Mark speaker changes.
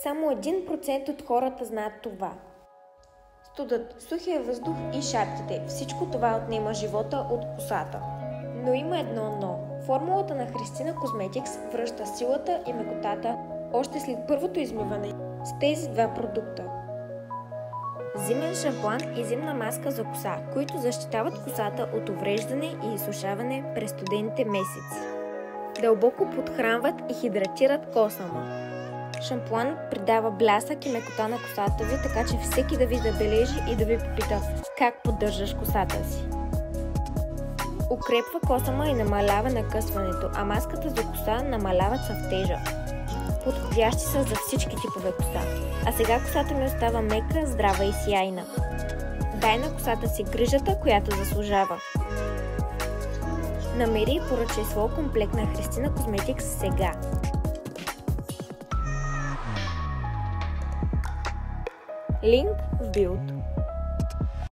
Speaker 1: Само 1% от хората знаят това. Студът, сухия въздух и шапките – всичко това отнема живота от косата. Но има едно но. Формулата на Христина Козметикс връща силата и мекотата още след първото измиване с тези два продукта. Зимен шампуан и зимна маска за коса, които защитават косата от увреждане и изсушаване през студените месеци. Дълбоко подхранват и хидратират косама. Шампуан придава блясък и мекота на косата ви, така че всеки да ви забележи и да ви попита как поддържаш косата си. Укрепва косама и намалява накъсването, а маската за коса намалява цъфтежа. Подходящи са за всички типове коса. А сега косата ми остава мека, здрава и сияйна. Дай на косата си грижата, която заслужава. Намери и поръчай своя комплект на Христина Козметикс сега. Линк в биото.